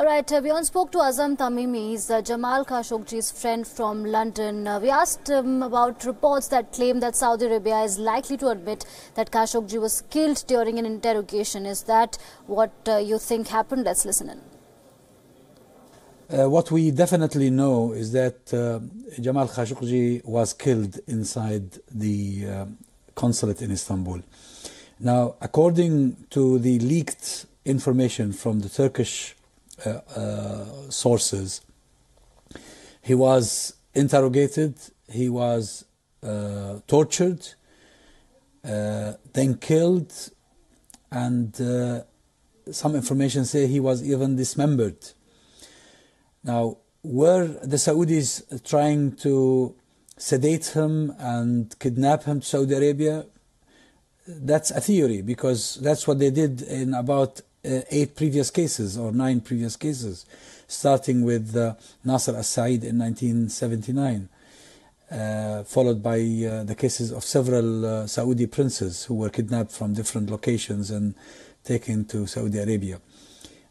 All right, Wion spoke to Azzam Tamimi. He's Jamal Khashoggi's friend from London. We asked him about reports that claim that Saudi Arabia is likely to admit that Khashoggi was killed during an interrogation. Is that what you think happened? Let's listen in. What we definitely know is that Jamal Khashoggi was killed inside the consulate in Istanbul. Now, according to the leaked information from the Turkish sources, he was interrogated, he was tortured, then killed, and some information say he was even dismembered. Now, were the Saudis trying to sedate him and kidnap him to Saudi Arabia? That's a theory, because that's what they did in about 8 previous cases or 9 previous cases, starting with Nasser al-Said in 1979, followed by the cases of several Saudi princes who were kidnapped from different locations and taken to Saudi Arabia.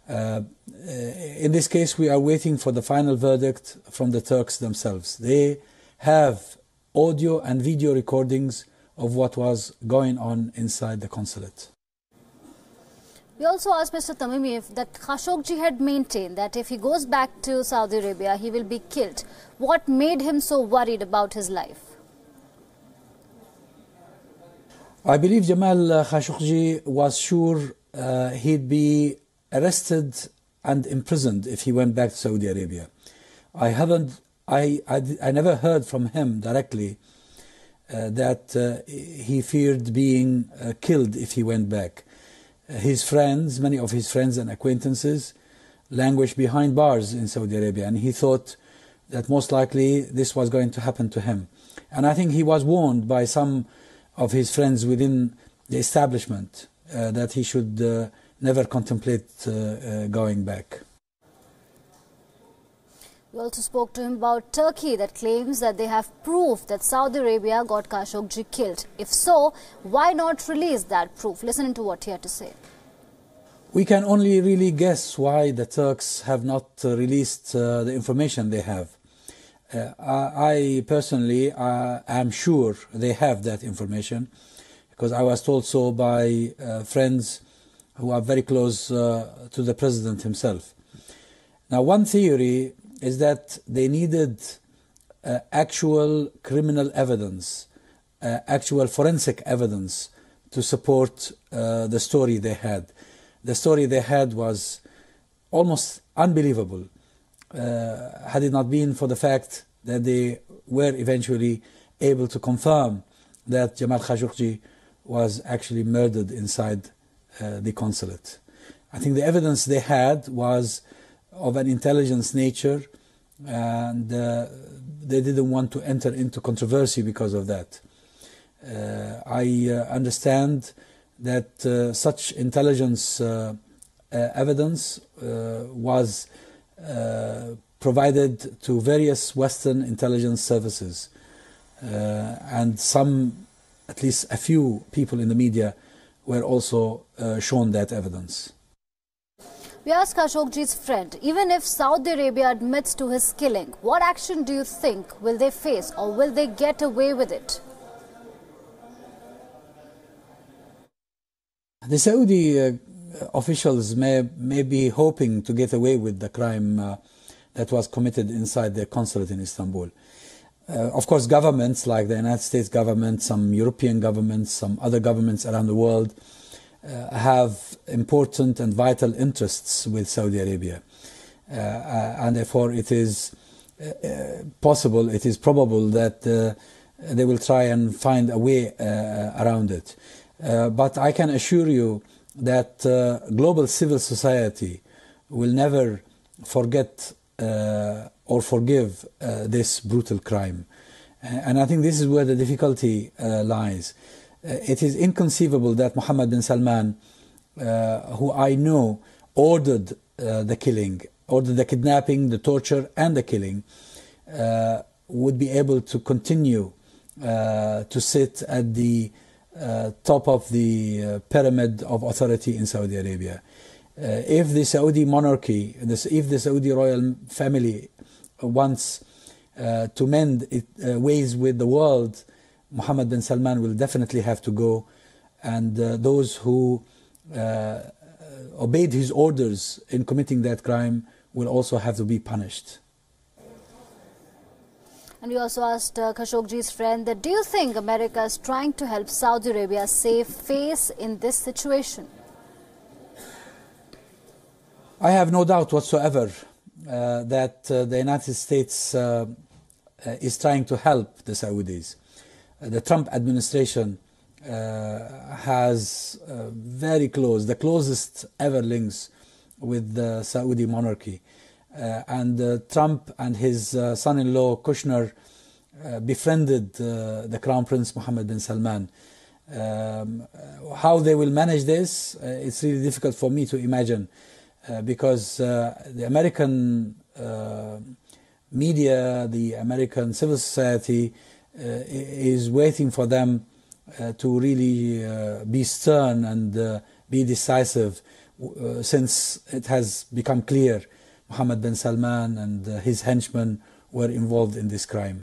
In this case, we are waiting for the final verdict from the Turks themselves. They have audio and video recordings of what was going on inside the consulate. We also asked Mr. Tamimi if that Khashoggi had maintained that if he goes back to Saudi Arabia, he will be killed. What made him so worried about his life? I believe Jamal Khashoggi was sure he'd be arrested and imprisoned if he went back to Saudi Arabia. I never heard from him directly that he feared being killed if he went back. His friends, many of his friends and acquaintances, languished behind bars in Saudi Arabia, and he thought that most likely this was going to happen to him. And I think he was warned by some of his friends within the establishment that he should never contemplate going back. We also spoke to him about Turkey, that claims that they have proof that Saudi Arabia got Khashoggi killed. If so, why not release that proof? Listen to what he had to say. We can only really guess why the Turks have not released the information they have. I personally am sure they have that information, because I was told so by friends who are very close to the president himself. Now, one theory is that they needed actual criminal evidence, actual forensic evidence to support the story they had. The story they had was almost unbelievable, had it not been for the fact that they were eventually able to confirm that Jamal Khashoggi was actually murdered inside the consulate. I think the evidence they had was of an intelligence nature, and they didn't want to enter into controversy because of that. I understand that such intelligence evidence was provided to various Western intelligence services, and some, at least a few people in the media, were also shown that evidence. We asked Khashoggi's friend, even if Saudi Arabia admits to his killing, what action do you think will they face, or will they get away with it? The Saudi officials may be hoping to get away with the crime that was committed inside the consulate in Istanbul. Of course, governments like the United States government, some European governments, some other governments around the world have important and vital interests with Saudi Arabia. And therefore it is possible, it is probable that they will try and find a way around it. But I can assure you that global civil society will never forget or forgive this brutal crime. And I think this is where the difficulty lies. It is inconceivable that Mohammed bin Salman, who I know ordered the killing, ordered the kidnapping, the torture and the killing, would be able to continue to sit at the top of the pyramid of authority in Saudi Arabia. If the Saudi monarchy, if the Saudi royal family wants to mend ways with the world, Mohammed bin Salman will definitely have to go, and those who obeyed his orders in committing that crime will also have to be punished. And we also asked Khashoggi's friend that, do you think America is trying to help Saudi Arabia save face in this situation? I have no doubt whatsoever that the United States is trying to help the Saudis. The Trump administration has very close, the closest ever links with the Saudi monarchy. And Trump and his son-in-law Kushner befriended the Crown Prince Mohammed bin Salman. How they will manage this, it's really difficult for me to imagine, because the American media, the American civil society is waiting for them to really be stern and be decisive, since it has become clear Mohammed bin Salman and his henchmen were involved in this crime.